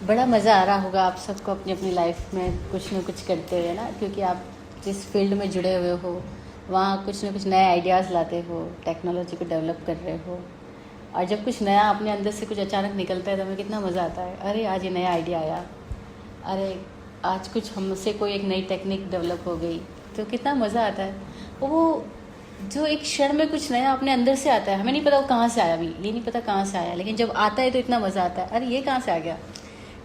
बड़ा मज़ा आ रहा होगा आप सबको अपनी अपनी लाइफ में कुछ न कुछ करते हुए ना, क्योंकि आप जिस फील्ड में जुड़े हुए हो वहाँ कुछ न कुछ नए आइडियाज़ लाते हो, टेक्नोलॉजी को डेवलप कर रहे हो। और जब कुछ नया अपने अंदर से कुछ अचानक निकलता है तो हमें कितना मज़ा आता है। अरे आज ये नया आइडिया आया, अरे आज कुछ हमसे कोई एक नई टेक्निक डेवलप हो गई, तो कितना मज़ा आता है। वो जो एक क्षण में कुछ नया अपने अंदर से आता है, हमें नहीं पता वो कहाँ से आया, अभी ये नहीं पता कहाँ से आया, लेकिन जब आता है तो इतना मज़ा आता है, अरे ये कहाँ से आ गया।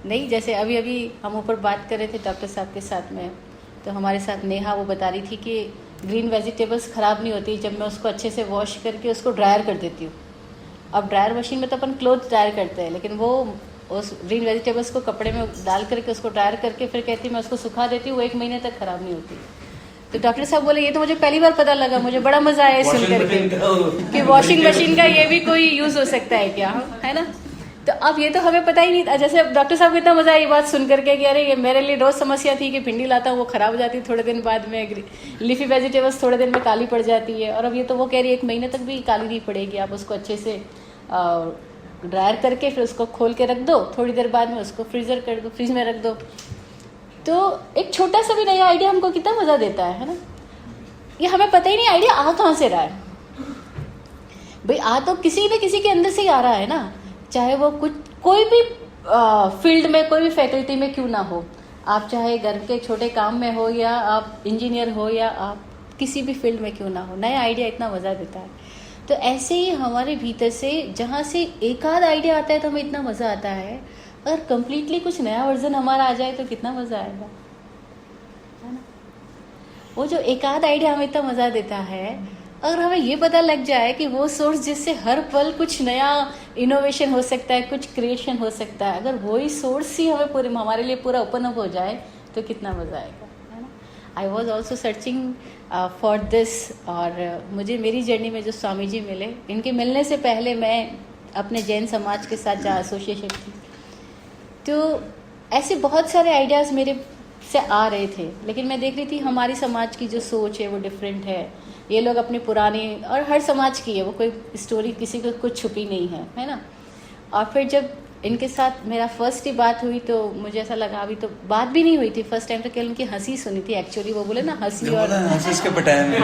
नहीं, जैसे अभी अभी हम ऊपर बात कर रहे थे डॉक्टर साहब के साथ में, तो हमारे साथ नेहा वो बता रही थी कि ग्रीन वेजिटेबल्स ख़राब नहीं होती जब मैं उसको अच्छे से वॉश करके उसको ड्रायर कर देती हूँ। अब ड्रायर मशीन में तो अपन क्लोथ ड्रायर करते हैं, लेकिन वो उस ग्रीन वेजिटेबल्स को कपड़े में डाल करके उसको ड्रायर करके फिर कहती है मैं उसको सुखा देती हूँ, वो 1 महीने तक ख़राब नहीं होती। तो डॉक्टर साहब बोले ये तो मुझे पहली बार पता लगा, मुझे बड़ा मज़ा आया सुन करके कि वॉशिंग मशीन का ये भी कोई यूज़ हो सकता है क्या, है ना। तो अब ये तो हमें पता ही नहीं था। जैसे डॉक्टर साहब को इतना मजा आया ये बात सुन करके कि अरे ये मेरे लिए रोज समस्या थी कि भिंडी लाता हूँ वो खराब हो जाती है थोड़े दिन बाद में, लीफी वेजिटेबल्स थोड़े दिन में काली पड़ जाती है, और अब ये तो वो कह रही है 1 महीने तक भी काली नहीं पड़ेगी। आप उसको अच्छे से ड्रायर करके फिर उसको खोल के रख दो, थोड़ी देर बाद में उसको फ्रीजर कर दो, फ्रिज में रख दो। तो एक छोटा सा भी नया आइडिया हमको कितना मजा देता है ना। ये हमें पता ही नहीं आइडिया आ कहाँ से रहा है। भाई आ तो किसी न किसी के अंदर से ही आ रहा है ना, चाहे वो कुछ कोई भी फील्ड में, कोई भी फैकल्टी में क्यों ना हो। आप चाहे घर के छोटे काम में हो, या आप इंजीनियर हो, या आप किसी भी फील्ड में क्यों ना हो, नया आइडिया इतना मज़ा देता है। तो ऐसे ही हमारे भीतर से जहाँ से एक आध आइडिया आता है तो हमें इतना मज़ा आता है, अगर कम्प्लीटली कुछ नया वर्जन हमारा आ जाए तो कितना मज़ा आएगा, है ना। वो जो एक आध आइडिया हमें इतना मज़ा देता है, अगर हमें ये पता लग जाए कि वो सोर्स जिससे हर पल कुछ नया इनोवेशन हो सकता है, कुछ क्रिएशन हो सकता है, अगर वही सोर्स ही हमें पूरे हमारे लिए पूरा ओपन अप हो जाए तो कितना मज़ा आएगा, है ना। I was also searching for this, और मुझे मेरी जर्नी में जो स्वामी जी मिले, इनके मिलने से पहले मैं अपने जैन समाज के साथ जहाँ एसोसिएशन थी, तो ऐसे बहुत सारे आइडियाज़ मेरे से आ रहे थे, लेकिन मैं देख रही थी हमारी समाज की जो सोच है वो डिफरेंट है। ये लोग अपने पुराने, और हर समाज की है वो, कोई स्टोरी किसी को कुछ छुपी नहीं है ना। और फिर जब इनके साथ मेरा फर्स्ट ही बात हुई तो मुझे ऐसा लगा, अभी तो बात भी नहीं हुई थी, फर्स्ट टाइम तो केवल उनकी हंसी सुनी थी। एक्चुअली वो बोले ना हंसी और के पटाए में।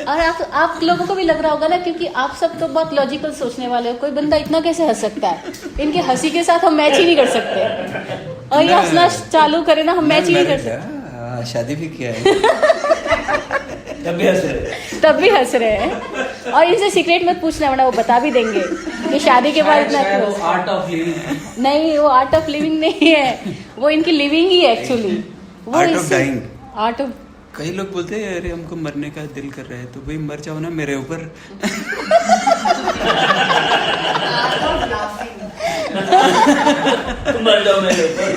और आप लोगों को भी लग रहा होगा ना, क्योंकि आप सब तो बहुत लॉजिकल सोचने वाले हो, कोई बंदा इतना कैसे हंस सकता है, इनकी हंसी के साथ हम मैच ही नहीं कर सकते, और ये हंसना चालू करे ना हम मैच ही नहीं कर सकते। शादी भी किया है तब भी हंस रहे हैं। और इनसे सीक्रेट मत पूछना वरना वो बता भी देंगे कि शादी के बाद इतना क्यों। आर्ट ऑफ लिविंग नहीं, वो आर्ट ऑफ लिविंग नहीं है, वो इनकी लिविंग ही है एक्चुअली। वो art of dying. Art of, कई लोग बोलते हैं अरे हमको मरने का दिल कर रहा है, तो भाई मर जाओ ना मेरे ऊपर। मर जाओ मेरे ऊपर,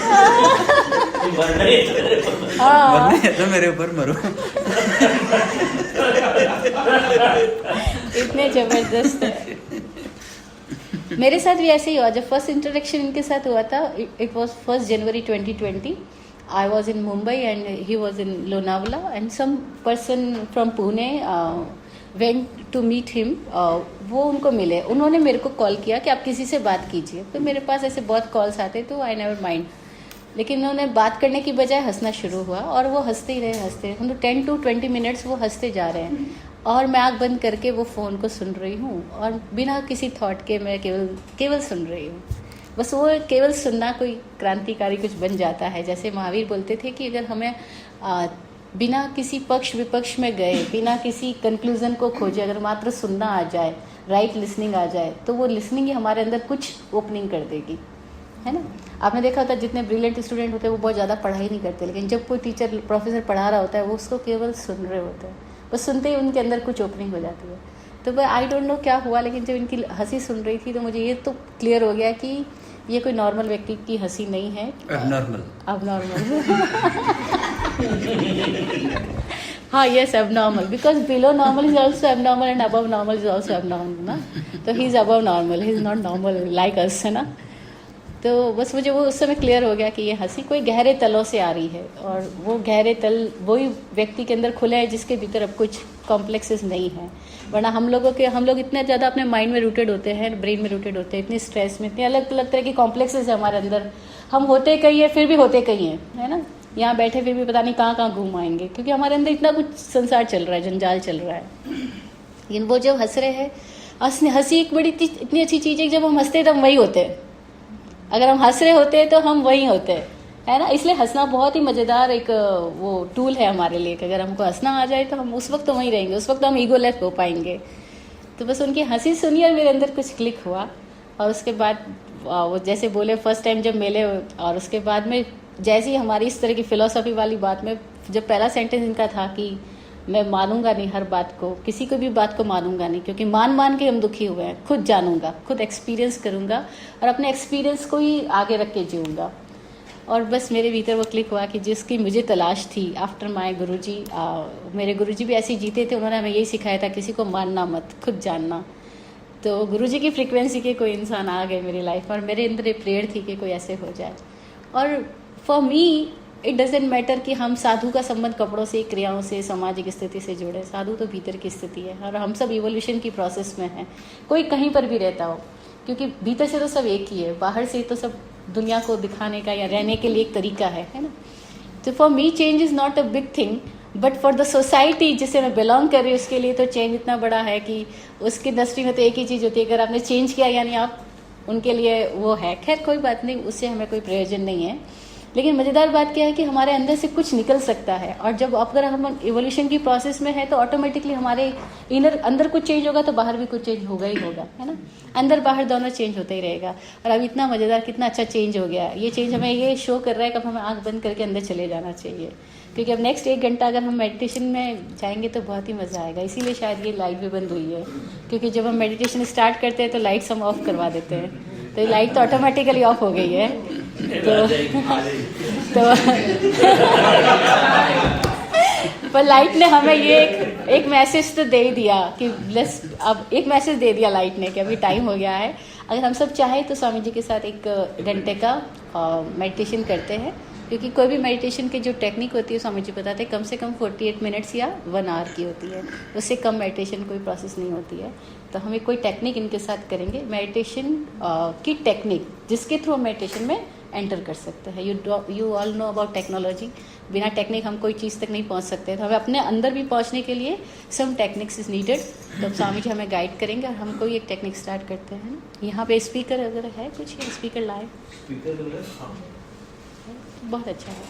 मरना ही है तेरे ऊपर। मरना है तो मेरे ऊपर मरो। इतने जबरदस्त है। मेरे साथ भी ऐसे ही हुआ। जब फर्स्ट इंट्रोडक्शन इनके साथ हुआ था, it was 1 January 2020। I was in Mumbai and he was in Lonavala, and some person from Pune went to meet him. वो उनको मिले, उन्होंने मेरे को कॉल किया कि आप किसी से बात कीजिए। तो मेरे पास ऐसे बहुत कॉल्स आते तो आई नेवर माइंड, लेकिन उन्होंने बात करने की बजाय हंसना शुरू हुआ, और वो हंसते ही रहे, हम तो 10 to 20 मिनट्स वो हंसते जा रहे हैं, और मैं आँख बंद करके वो फ़ोन को सुन रही हूँ, और बिना किसी थॉट के मैं केवल सुन रही हूँ। बस वो केवल सुनना कोई क्रांतिकारी कुछ बन जाता है। जैसे महावीर बोलते थे कि अगर हमें बिना किसी पक्ष विपक्ष में गए, बिना किसी कंक्लूजन को खोजे, अगर मात्र सुनना आ जाए, राइट लिसनिंग आ जाए, तो वो लिसनिंग ही हमारे अंदर कुछ ओपनिंग कर देगी, है ना। आपने देखा होता है जितने ब्रिलियंट स्टूडेंट होते हैं वो बहुत ज़्यादा पढ़ाई नहीं करते, लेकिन जब कोई टीचर प्रोफेसर पढ़ा रहा होता है वो उसको केवल सुन रहे होते हैं, बस सुनते ही उनके अंदर कुछ ओपनिंग हो जाती है। तो भाई आई डोंट नो क्या हुआ, लेकिन जब इनकी हंसी सुन रही थी तो मुझे ये तो क्लियर हो गया कि ये कोई नॉर्मल व्यक्ति की हंसी नहीं है, अबनॉर्मल। हाँ, yes, abnormal, because below normal is also abnormal and above normal is also abnormal ना। तो he is above normal, he is not normal like us, है ना। तो बस मुझे वो उस समय क्लियर हो गया कि ये हंसी कोई गहरे तलों से आ रही है, और वो गहरे तल वही व्यक्ति के अंदर खुले हैं जिसके भीतर अब कुछ कॉम्प्लेक्सेस नहीं है। वरना हम लोग इतने ज़्यादा अपने माइंड में रूटेड होते हैं, ब्रेन में रूटेड होते हैं, इतनी स्ट्रेस में, इतने अलग अलग तरह की कॉम्प्लेक्सेस है हमारे अंदर। हम होते कहीं हैं फिर भी होते कहीं हैं, है ना। यहाँ बैठे फिर भी पता नहीं कहाँ कहाँ घूम आएंगे, क्योंकि हमारे अंदर इतना कुछ संसार चल रहा है, जंजाल चल रहा है। लेकिन वो जब हंस रहे हैं, हंसी एक बड़ी इतनी अच्छी चीज़ है कि जब हम हंसते हैं तो हम वही होते हैं। अगर हम हंस रहे होते हैं तो हम वही होते हैं, है ना। इसलिए हंसना बहुत ही मज़ेदार एक वो टूल है हमारे लिए कि अगर हमको हंसना आ जाए तो हम उस वक्त तो वहीं रहेंगे, उस वक्त हम ईगो लेस हो पाएंगे। तो बस उनकी हंसी सुनी और मेरे अंदर कुछ क्लिक हुआ। और उसके बाद वो जैसे बोले फर्स्ट टाइम जब मिले, और उसके बाद में जैसे ही हमारी इस तरह की फिलोसफी वाली बात में जब पहला सेंटेंस इनका था कि मैं मानूंगा नहीं हर बात को, किसी को भी बात को मानूंगा नहीं, क्योंकि मान के हम दुखी हुए हैं। खुद जानूंगा, खुद एक्सपीरियंस करूंगा और अपने एक्सपीरियंस को ही आगे रख के जीऊँगा। और बस मेरे भीतर वो क्लिक हुआ कि जिसकी मुझे तलाश थी आफ्टर माय गुरुजी। मेरे गुरुजी भी ऐसे ही जीते थे, उन्होंने हमें यही सिखाया था, किसी को मानना मत, खुद जानना। तो गुरुजी की फ्रीक्वेंसी के कोई इंसान आ गए मेरी लाइफ, और मेरे अंदर एक प्रेयर थी कि कोई ऐसे हो जाए। और for me it doesn't matter कि हम साधु का संबंध कपड़ों से, क्रियाओं से, सामाजिक स्थिति से जुड़े। साधु तो भीतर की स्थिति है, और हम सब इवोल्यूशन की प्रोसेस में हैं, कोई कहीं पर भी रहता हो, क्योंकि भीतर से तो सब एक ही है, बाहर से तो सब दुनिया को दिखाने का या रहने के लिए एक तरीका है ना। तो for me change is not a big thing, but for the society जिससे मैं बिलोंग कर रही हूँ उसके लिए तो चेंज इतना बड़ा है कि उसकी दृष्टि में तो एक ही चीज़ होती है, अगर आपने चेंज किया यानी आप उनके लिए वो है। खैर कोई बात नहीं, उससे हमें कोई प्रयोजन नहीं है। लेकिन मज़ेदार बात क्या है कि हमारे अंदर से कुछ निकल सकता है, और जब अगर हम इवोल्यूशन की प्रोसेस में है तो ऑटोमेटिकली हमारे अंदर कुछ चेंज होगा तो बाहर भी कुछ चेंज होगा ही होगा, है ना। अंदर बाहर दोनों चेंज होता ही रहेगा। और अब इतना मज़ेदार, कितना अच्छा चेंज हो गया। ये चेंज हमें ये शो कर रहा है कि अब हमें आँख बंद करके अंदर चले जाना चाहिए, क्योंकि अब नेक्स्ट 1 घंटा अगर हम मेडिटेशन में जाएंगे तो बहुत ही मज़ा आएगा। इसीलिए शायद ये लाइट भी बंद हुई है, क्योंकि जब हम मेडिटेशन स्टार्ट करते हैं तो लाइट्स हम ऑफ करवा देते हैं, तो लाइट तो ऑटोमेटिकली ऑफ हो गई है। तो पर लाइट ने हमें ये एक मैसेज तो दे दिया कि अब एक मैसेज दे दिया लाइट ने कि अभी टाइम हो गया है। अगर हम सब चाहें तो स्वामी जी के साथ 1 घंटे का मेडिटेशन करते हैं, क्योंकि कोई भी मेडिटेशन की जो टेक्निक होती है स्वामी जी बताते हैं कम से कम 48 मिनट्स या 1 आवर की होती है, उससे कम मेडिटेशन कोई प्रोसेस नहीं होती है। तो हमें कोई टेक्निक इनके साथ करेंगे, मेडिटेशन की टेक्निक जिसके थ्रू मेडिटेशन में एंटर कर सकते हैं। You all know about technology, बिना टेक्निक हम कोई चीज़ तक नहीं पहुंच सकते। तो हमें अपने अंदर भी पहुंचने के लिए सम टेक्निक्स इज नीडेड। तो स्वामी जी हमें गाइड करेंगे और हम कोई एक टेक्निक स्टार्ट करते हैं। यहाँ पे स्पीकर अगर है कुछ, स्पीकर लाए, बहुत अच्छा है।